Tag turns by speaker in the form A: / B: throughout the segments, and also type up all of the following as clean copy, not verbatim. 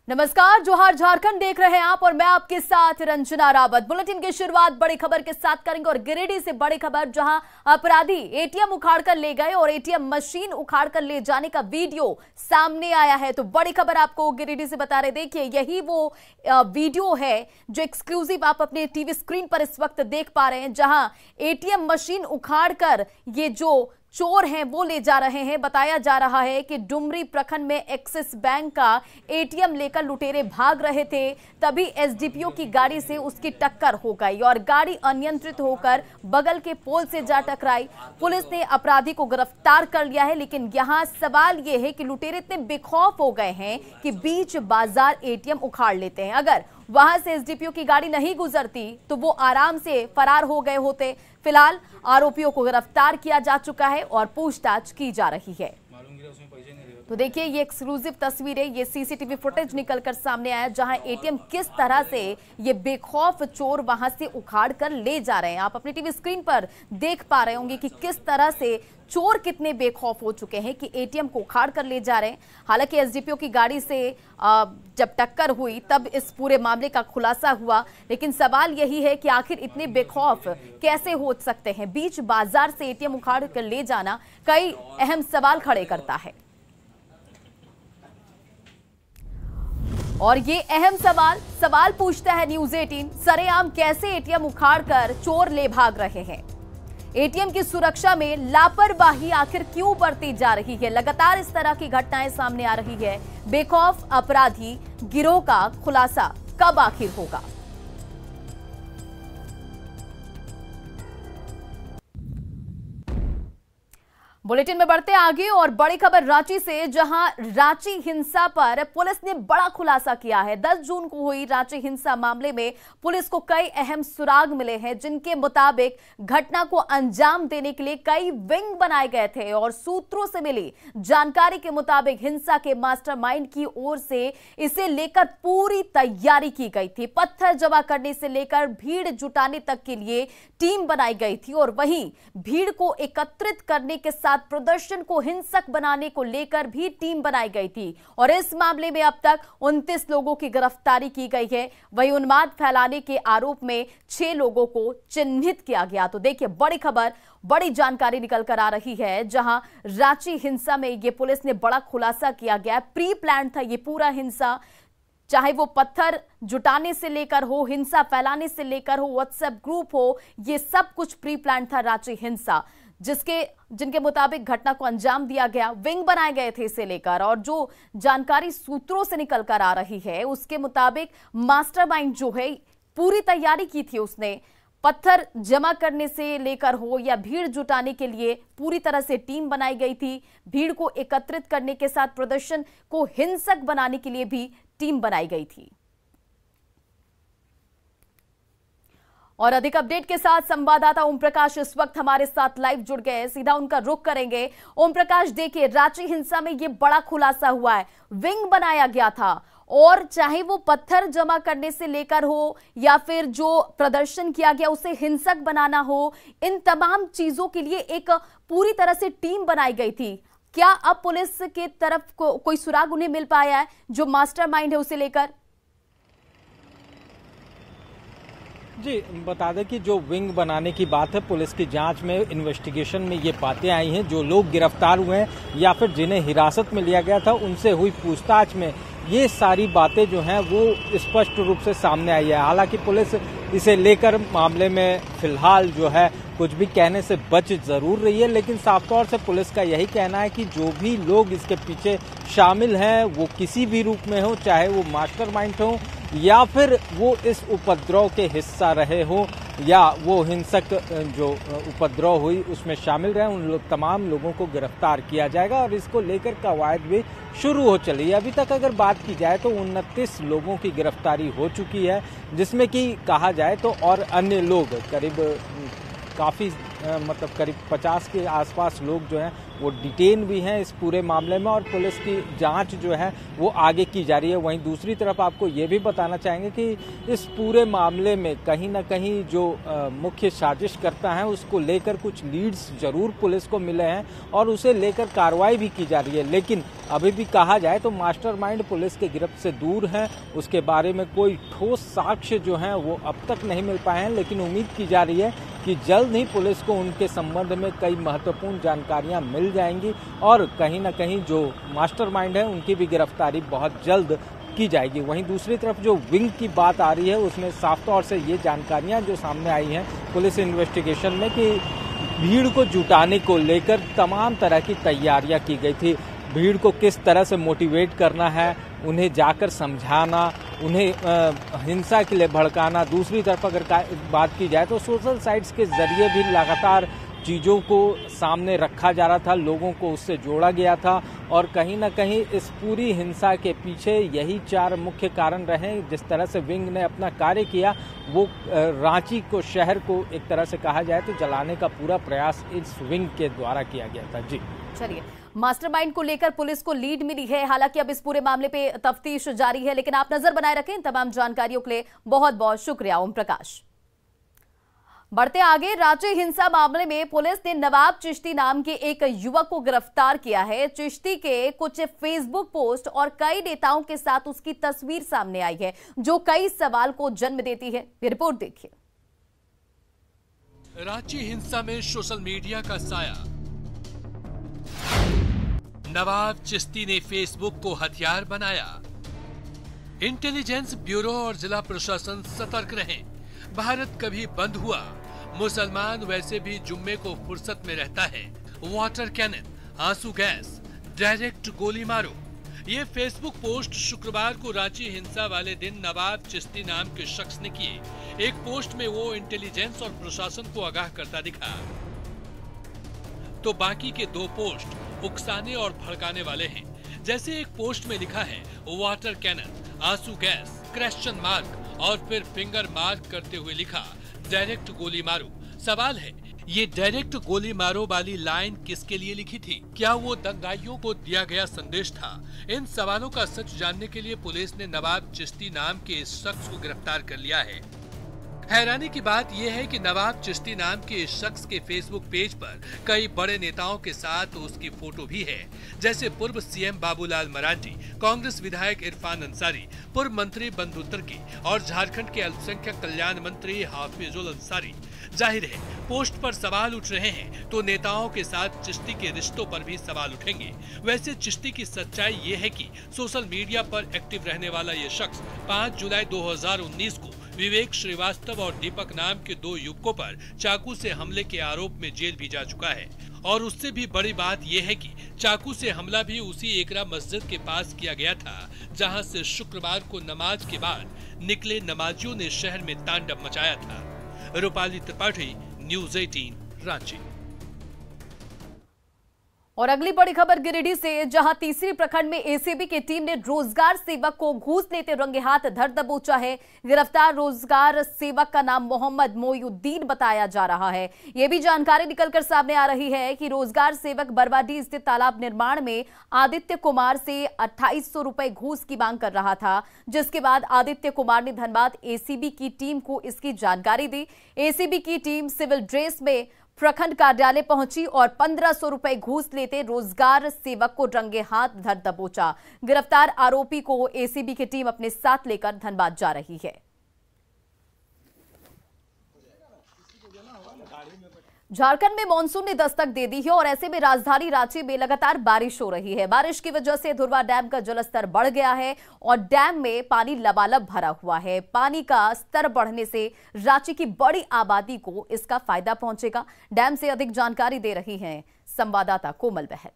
A: नमस्कार, जोहार झारखंड देख रहे हैं आप और मैं आपके साथ रंजना रावत। बुलेटिन की शुरुआत बड़ी खबर के साथ करेंगे और गिरिडीह से बड़ी खबर, जहां अपराधी एटीएम उखाड़कर ले गए और एटीएम मशीन उखाड़कर ले जाने का वीडियो सामने आया है। तो बड़ी खबर आपको गिरिडीह से बता रहे, देखिए यही वो वीडियो है जो एक्सक्लूसिव आप अपने टीवी स्क्रीन पर इस वक्त देख पा रहे हैं, जहां एटीएम मशीन उखाड़कर ये जो चोर हैं वो ले जा रहे हैं। बताया जा रहा है कि डुमरी प्रखंड में एक्सिस बैंक का एटीएम लेकर लुटेरे भाग रहे थे, तभी एसडीपीओ की गाड़ी से उसकी टक्कर हो गई और गाड़ी अनियंत्रित होकर बगल के पोल से जा टकराई। पुलिस ने अपराधी को गिरफ्तार कर लिया है, लेकिन यहां सवाल यह है कि लुटेरे इतने बेखौफ हो गए हैं कि बीच बाजार एटीएम उखाड़ लेते हैं। अगर वहां से एसडीपीओ की गाड़ी नहीं गुजरती तो वो आराम से फरार हो गए होते। फिलहाल आरोपियों को गिरफ्तार किया जा चुका है और पूछताछ की जा रही है। तो देखिए ये एक्सक्लूसिव तस्वीरें, ये सीसीटीवी फुटेज निकलकर सामने आया, जहां एटीएम किस तरह से ये बेखौफ चोर वहां से उखाड़ कर ले जा रहे हैं। आप अपनी टीवी स्क्रीन पर देख पा रहे होंगे कि किस तरह से चोर कितने बेखौफ हो चुके हैं कि एटीएम को उखाड़ कर ले जा रहे हैं। हालांकि एसडीपीओ की गाड़ी से जब टक्कर हुई तब इस पूरे मामले का खुलासा हुआ, लेकिन सवाल यही है कि आखिर इतने बेखौफ कैसे हो सकते हैं। बीच बाजार से एटीएम उखाड़ कर ले जाना कई अहम सवाल खड़े करता है और ये अहम सवाल पूछता है न्यूज 18, सरेआम कैसे एटीएम उखाड़कर चोर ले भाग रहे हैं। एटीएम की सुरक्षा में लापरवाही आखिर क्यों बरती जा रही है। लगातार इस तरह की घटनाएं सामने आ रही है। बेखौफ अपराधी गिरोह का खुलासा कब आखिर होगा। बुलेटिन में बढ़ते आगे और बड़ी खबर रांची से, जहां रांची हिंसा पर पुलिस ने बड़ा खुलासा किया है। 10 जून को हुई रांची हिंसा मामले में पुलिस को कई अहम सुराग मिले हैं, जिनके मुताबिक घटना को अंजाम देने के लिए कई विंग बनाए गए थे और सूत्रों से मिली जानकारी के मुताबिक हिंसा के मास्टरमाइंड की ओर से इसे लेकर पूरी तैयारी की गई थी। पत्थर जमा करने से लेकर भीड़ जुटाने तक के लिए टीम बनाई गई थी और वहीं भीड़ को एकत्रित करने के साथ प्रदर्शन को हिंसक बनाने को लेकर भी टीम बनाई गई थी और इस मामले में अब तक 29 लोगों की गिरफ्तारी की गई है। वहीं उन्माद फैलाने के आरोप में 6 लोगों को चिन्हित किया गया। तो देखिए बड़ी खबर, बड़ी जानकारी निकल कर आ रही है, जहां रांची हिंसा में ये पुलिस ने बड़ा खुलासा किया गया। प्री प्लान था ये पूरा हिंसा, चाहे वो पत्थर जुटाने से लेकर हो, हिंसा फैलाने से लेकर हो, व्हाट्सएप ग्रुप हो, ये सब कुछ प्री प्लान था रांची हिंसा, जिनके मुताबिक घटना को अंजाम दिया गया। विंग बनाए गए थे इसे लेकर और जो जानकारी सूत्रों से निकल कर आ रही है उसके मुताबिक मास्टरमाइंड जो है पूरी तैयारी की थी उसने। पत्थर जमा करने से लेकर हो या भीड़ जुटाने के लिए पूरी तरह से टीम बनाई गई थी। भीड़ को एकत्रित करने के साथ प्रदर्शन को हिंसक बनाने के लिए भी टीम बनाई गई थी। और अधिक अपडेट के साथ संवाददाता ओम प्रकाश इस वक्त हमारे साथ लाइव जुड़ गए हैं, सीधा उनका रुख करेंगे। ओम प्रकाश, देखिए रांची हिंसा में ये बड़ा खुलासा हुआ है, विंग बनाया गया था और चाहे वो पत्थर जमा करने से लेकर हो या फिर जो प्रदर्शन किया गया उसे हिंसक बनाना हो, इन तमाम चीजों के लिए एक पूरी तरह से टीम बनाई गई थी। क्या अब पुलिस के तरफ कोई सुराग उन्हें मिल पाया है जो मास्टरमाइंड है उसे लेकर?
B: जी, बता दें कि जो विंग बनाने की बात है, पुलिस की जांच में, इन्वेस्टिगेशन में ये बातें आई हैं। जो लोग गिरफ्तार हुए हैं या फिर जिन्हें हिरासत में लिया गया था उनसे हुई पूछताछ में ये सारी बातें जो हैं वो स्पष्ट रूप से सामने आई है। हालांकि पुलिस इसे लेकर मामले में फिलहाल जो है कुछ भी कहने से बच जरूर रही है, लेकिन साफ तौर से पुलिस का यही कहना है कि जो भी लोग इसके पीछे शामिल हैं वो किसी भी रूप में हो, चाहे वो मास्टरमाइंड हो या फिर वो इस उपद्रव के हिस्सा रहे हो या वो हिंसक जो उपद्रव हुई उसमें शामिल रहे, उन तमाम लोगों को गिरफ्तार किया जाएगा और इसको लेकर कवायद भी शुरू हो चली है। अभी तक अगर बात की जाए तो 29 लोगों की गिरफ्तारी हो चुकी है, जिसमें कि कहा जाए तो और अन्य लोग करीब 50 के आसपास लोग जो हैं वो डिटेन भी हैं इस पूरे मामले में और पुलिस की जांच जो है वो आगे की जा रही है। वहीं दूसरी तरफ आपको ये भी बताना चाहेंगे कि इस पूरे मामले में कहीं ना कहीं जो मुख्य साजिश करता है उसको लेकर कुछ लीड्स जरूर पुलिस को मिले हैं और उसे लेकर कार्रवाई भी की जा रही है, लेकिन अभी भी कहा जाए तो मास्टरमाइंड पुलिस के गिरफ्त से दूर है। उसके बारे में कोई ठोस साक्ष्य जो हैं वो अब तक नहीं मिल पाए हैं, लेकिन उम्मीद की जा रही है कि जल्द ही पुलिस को उनके संबंध में कई महत्वपूर्ण जानकारियां मिल जाएंगी और कहीं ना कहीं जो मास्टरमाइंड है उनकी भी गिरफ्तारी बहुत जल्द की जाएगी। वहीं दूसरी तरफ जो विंग की बात आ रही है उसमें साफ तौर से ये जानकारियां जो सामने आई हैं पुलिस इन्वेस्टिगेशन में कि भीड़ को जुटाने को लेकर तमाम तरह की तैयारियां की गई थी। भीड़ को किस तरह से मोटिवेट करना है, उन्हें जाकर समझाना, उन्हें हिंसा के लिए भड़काना। दूसरी तरफ अगर बात की जाए तो सोशल साइट्स के जरिए भी लगातार चीज़ों को सामने रखा जा रहा था, लोगों को उससे जोड़ा गया था और कहीं ना कहीं इस पूरी हिंसा के पीछे यही 4 मुख्य कारण रहे। जिस तरह से विंग ने अपना कार्य किया वो रांची को शहर को एक तरह से कहा जाए तो जलाने का पूरा प्रयास इस विंग के द्वारा किया गया था। जी
A: चलिए, मास्टरमाइंड को लेकर पुलिस को लीड मिली है, हालांकि अब इस पूरे मामले पे तफ्तीश जारी है, लेकिन आप नजर बनाए रखें। इन तमाम जानकारियों के लिए बहुत बहुत शुक्रिया ओम प्रकाश। बढ़ते आगे, रांची हिंसा मामले में पुलिस ने नवाब चिश्ती नाम के एक युवक को गिरफ्तार किया है। चिश्ती के कुछ फेसबुक पोस्ट और कई नेताओं के साथ उसकी तस्वीर सामने आई है जो कई सवाल को जन्म देती है। ये रिपोर्ट देखिए।
C: रांची हिंसा में सोशल मीडिया का साया, नवाब चिश्ती ने फेसबुक को हथियार बनाया। इंटेलिजेंस ब्यूरो और जिला प्रशासन सतर्क रहें। भारत कभी बंद हुआ, मुसलमान वैसे भी जुम्मे को फुर्सत में रहता है। वाटर कैनन, आंसू गैस, डायरेक्ट गोली मारो। ये फेसबुक पोस्ट शुक्रवार को रांची हिंसा वाले दिन नवाब चिश्ती नाम के शख्स ने किए। एक पोस्ट में वो इंटेलिजेंस और प्रशासन को आगाह करता दिखा, तो बाकी के 2 पोस्ट उकसाने और भड़काने वाले हैं। जैसे एक पोस्ट में लिखा है वाटर कैनन, आंसू गैस, क्वेश्चन मार्क और फिर फिंगर मार्क करते हुए लिखा डायरेक्ट गोली मारो। सवाल है, ये डायरेक्ट गोली मारो वाली लाइन किसके लिए लिखी थी? क्या वो दंगाइयों को दिया गया संदेश था? इन सवालों का सच जानने के लिए पुलिस ने नवाब चिश्ती नाम के इस शख्स को गिरफ्तार कर लिया है। हैरानी की बात यह है कि नवाब चिश्ती नाम के इस शख्स के फेसबुक पेज पर कई बड़े नेताओं के साथ उसकी फोटो भी है, जैसे पूर्व सीएम बाबूलाल मरांडी, कांग्रेस विधायक इरफान अंसारी, पूर्व मंत्री बंधु तिर्की और झारखंड के अल्पसंख्यक कल्याण मंत्री हाफिजुल अंसारी। जाहिर है, पोस्ट पर सवाल उठ रहे हैं तो नेताओं के साथ चिश्ती के रिश्तों पर भी सवाल उठेंगे। वैसे चिश्ती की सच्चाई ये है कि सोशल मीडिया पर एक्टिव रहने वाला ये शख्स 5 जुलाई 2019 को विवेक श्रीवास्तव और दीपक नाम के 2 युवकों पर चाकू से हमले के आरोप में जेल भी जा चुका है। और उससे भी बड़ी बात यह है कि चाकू से हमला भी उसी एकरा मस्जिद के पास किया गया था, जहां से शुक्रवार को नमाज के बाद निकले नमाजियों ने शहर में तांडव मचाया था। रूपाली त्रिपाठी, न्यूज़ 18, रांची।
A: और अगली बड़ी खबर गिरिडीह से, जहां तीसरी प्रखंड में एसीबी की टीम ने रोजगार सेवक को घूस लेते रंगे हाथ धर दबोचा है। गिरफ्तार रोजगार सेवक का नाम मोहम्मद मोयुद्दीन बताया जा रहा है। यह भी जानकारी निकलकर सामने आ रही है कि रोजगार सेवक बरवाडीह स्थित तालाब निर्माण में आदित्य कुमार से 2800 रुपए घूस की मांग कर रहा था, जिसके बाद आदित्य कुमार ने धनबाद एसीबी की टीम को इसकी जानकारी दी। एसीबी की टीम सिविल ड्रेस में प्रखंड कार्यालय पहुंची और 1500 रुपए घूस लेते रोजगार सेवक को रंगे हाथ धर दबोचा। गिरफ्तार आरोपी को एसीबी की टीम अपने साथ लेकर धनबाद जा रही है। झारखंड में मानसून ने दस्तक दे दी है और ऐसे में राजधानी रांची में लगातार बारिश हो रही है। बारिश की वजह से धुरवा डैम का जलस्तर बढ़ गया है और डैम में पानी लबालब भरा हुआ है। पानी का स्तर बढ़ने से रांची की बड़ी आबादी को इसका फायदा पहुंचेगा। डैम से अधिक जानकारी दे रही हैं संवाददाता कोमल बहल।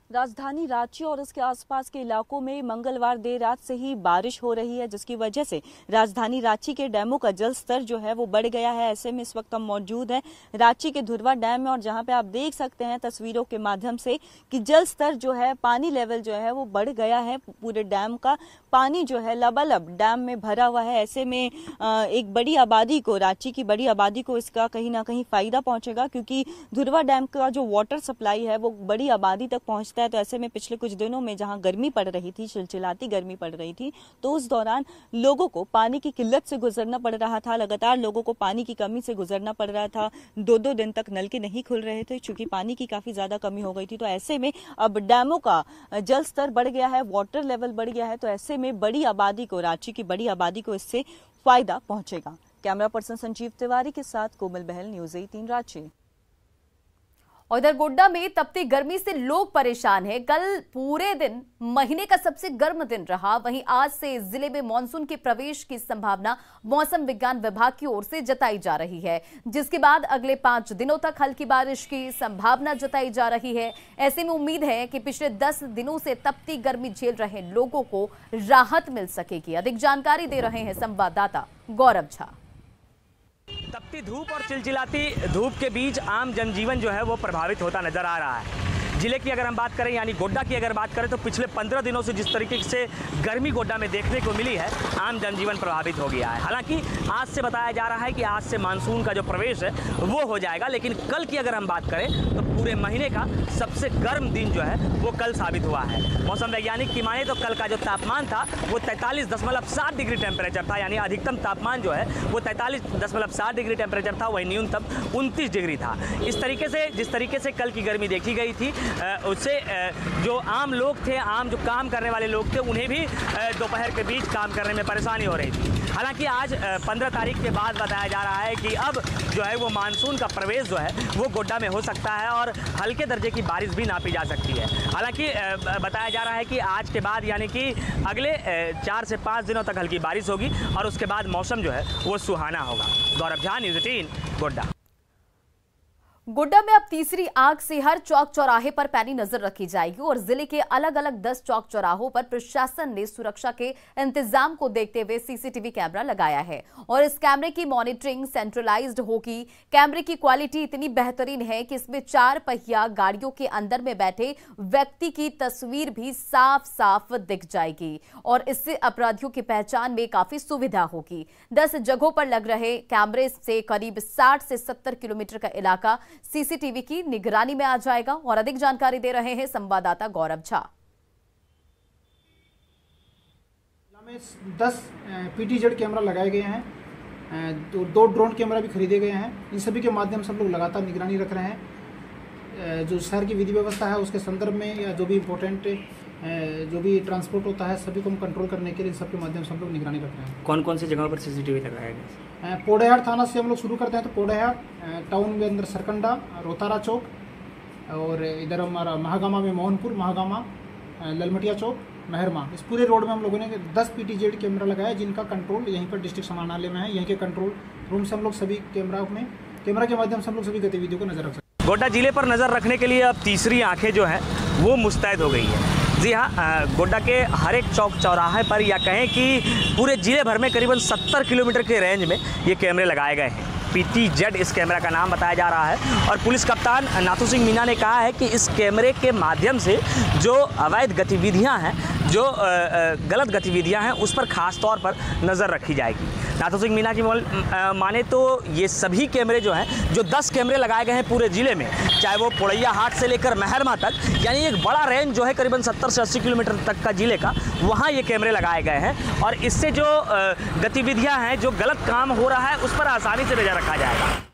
D: राजधानी रांची और उसके आसपास के इलाकों में मंगलवार देर रात से ही बारिश हो रही है, जिसकी वजह से राजधानी रांची के डैमों का जल स्तर जो है वो बढ़ गया है। ऐसे में इस वक्त हम मौजूद हैं रांची के धुरवा डैम में और जहां पे आप देख सकते हैं तस्वीरों के माध्यम से कि जल स्तर जो है, पानी लेवल जो है वो बढ़ गया है। पूरे डैम का पानी जो है लबालब डैम में भरा हुआ है। ऐसे में एक बड़ी आबादी को, रांची की बड़ी आबादी को इसका कहीं ना कहीं फायदा पहुंचेगा, क्योंकि धुरवा डैम का जो वाटर सप्लाई है वो बड़ी आबादी तक पहुंचता है। तो ऐसे में पिछले कुछ दिनों में जहां गर्मी पड़ रही थी, चिलचिलाती गर्मी पड़ रही थी, तो उस दौरान लोगों को पानी की किल्लत से गुजरना पड़ रहा था। लगातार लोगों को पानी की कमी से गुजरना पड़ रहा था। 2-2 दिन तक नलके नहीं खुल रहे थे क्योंकि पानी की काफी ज्यादा कमी हो गई थी। तो ऐसे में अब डैमों का जल स्तर बढ़ गया है, वाटर लेवल बढ़ गया है। तो ऐसे में बड़ी आबादी को, रांची की बड़ी आबादी को इससे फायदा पहुंचेगा। कैमरा पर्सन संजीव तिवारी के साथ कोमल बहल, न्यूज़ 18 रांची।
A: और इधर गोड्डा में तपती गर्मी से लोग परेशान हैं। कल पूरे दिन महीने का सबसे गर्म दिन रहा। वहीं आज से जिले में मानसून के प्रवेश की संभावना मौसम विज्ञान विभाग की ओर से जताई जा रही है, जिसके बाद अगले 5 दिनों तक हल्की बारिश की संभावना जताई जा रही है। ऐसे में उम्मीद है कि पिछले 10 दिनों से तपती गर्मी झेल रहे लोगों को राहत मिल सकेगी। अधिक जानकारी दे रहे हैं संवाददाता गौरव झा।
E: तपती धूप और चिलचिलाती धूप के बीच आम जनजीवन जो है वो प्रभावित होता नजर आ रहा है। जिले की अगर हम बात करें, यानी गोड्डा की अगर बात करें, तो पिछले 15 दिनों से जिस तरीके से गर्मी गोड्डा में देखने को मिली है, आम जनजीवन प्रभावित हो गया है। हालांकि आज से बताया जा रहा है कि आज से मानसून का जो प्रवेश है वो हो जाएगा, लेकिन कल की अगर हम बात करें तो पूरे महीने का सबसे गर्म दिन जो है वो कल साबित हुआ है। मौसम वैज्ञानिक की माने तो कल का जो तापमान था वो 43.7 डिग्री टेम्परेचर था, यानी अधिकतम तापमान जो है वो 43.7 डिग्री टेम्परेचर था, वही न्यूनतम 29 डिग्री था। इस तरीके से जिस तरीके से कल की गर्मी देखी गई थी, उससे जो आम लोग थे, आम जो काम करने वाले लोग थे, उन्हें भी दोपहर के बीच काम करने में परेशानी हो रही थी। हालांकि आज 15 तारीख के बाद बताया जा रहा है कि अब जो है वो मानसून का प्रवेश जो है वो गोड्डा में हो सकता है और हल्के दर्जे की बारिश भी नापी जा सकती है। हालांकि बताया जा रहा है कि आज के बाद यानी कि अगले 4 से 5 दिनों तक हल्की बारिश होगी और उसके बाद मौसम जो है वो सुहाना होगा। गौरव झा, न्यूज़ 18 गोड्डा।
A: गोड्डा में अब तीसरी आंख से हर चौक चौराहे पर पैनी नजर रखी जाएगी और जिले के अलग अलग 10 चौक चौराहों पर प्रशासन ने सुरक्षा के इंतजाम को देखते हुए सीसीटीवी कैमरा लगाया है और इस कैमरे की मॉनिटरिंग सेंट्रलाइज्ड होगी। कैमरे की क्वालिटी इतनी बेहतरीन है कि इसमें 4 पहिया गाड़ियों के अंदर में बैठे व्यक्ति की तस्वीर भी साफ साफ दिख जाएगी और इससे अपराधियों की पहचान में काफी सुविधा होगी। 10 जगहों पर लग रहे कैमरे से करीब 60 से 70 किलोमीटर का इलाका सीसीटीवी की निगरानी में आ जाएगा और अधिक जानकारी दे रहे हैं संवाददाता गौरव झा।
F: 10 पीटीजेड कैमरा लगाए गए हैं, 2 ड्रोन कैमरा भी खरीदे गए हैं। इन सभी के माध्यम से हम लोग लगातार निगरानी रख रहे हैं। जो शहर की विधि व्यवस्था है उसके संदर्भ में या जो भी इम्पोर्टेंट जो भी ट्रांसपोर्ट होता है सभी को हम कंट्रोल करने के लिए इन सब के माध्यम से हम लोग निगरानी रख रहे हैं।
E: कौन कौन सी जगहों पर सीसीटीवी लगाया गया?
F: पोड़ैयार थाना से हम लोग शुरू करते हैं तो पोड़ैयार टाउन में अंदर सरकंडा, रोतारा चौक और इधर हमारा महागामा में मोहनपुर, महागामा, ललमटिया चौक, मेहरमा, इस पूरे रोड में हम लोगों ने 10 पीटीजेड कैमरा लगाया जिनका कंट्रोल यहीं पर डिस्ट्रिक्ट समाहरणालय में है। यहीं के कंट्रोल रूम से हम लोग सभी कैमरा के माध्यम से हम लोग सभी गतिविधियों को नजर रख सकते हैं।
E: गोड्डा जिले पर नजर रखने के लिए अब तीसरी आंखें जो है वो मुस्तैद हो गई है। जी हाँ, गोड्डा के हर एक चौक चौराहे पर या कहें कि पूरे जिले भर में करीबन 70 किलोमीटर के रेंज में ये कैमरे लगाए गए हैं। पीटीजेड इस कैमरा का नाम बताया जा रहा है और पुलिस कप्तान नाथू सिंह मीना ने कहा है कि इस कैमरे के माध्यम से जो अवैध गतिविधियां हैं, जो गलत गतिविधियां हैं, उस पर खास तौर पर नज़र रखी जाएगी। नाथू सिंह मीना की माने तो ये सभी कैमरे जो हैं, जो 10 कैमरे लगाए गए हैं पूरे ज़िले में, चाहे वो पोड़ैया हाट से लेकर मेहरमा तक, यानी एक बड़ा रेंज जो है करीबन 70 से 80 किलोमीटर तक का ज़िले का, वहाँ ये कैमरे लगाए गए हैं और इससे जो गतिविधियाँ हैं, जो गलत काम हो रहा है, उस पर आसानी से नज़र रखा जाएगा।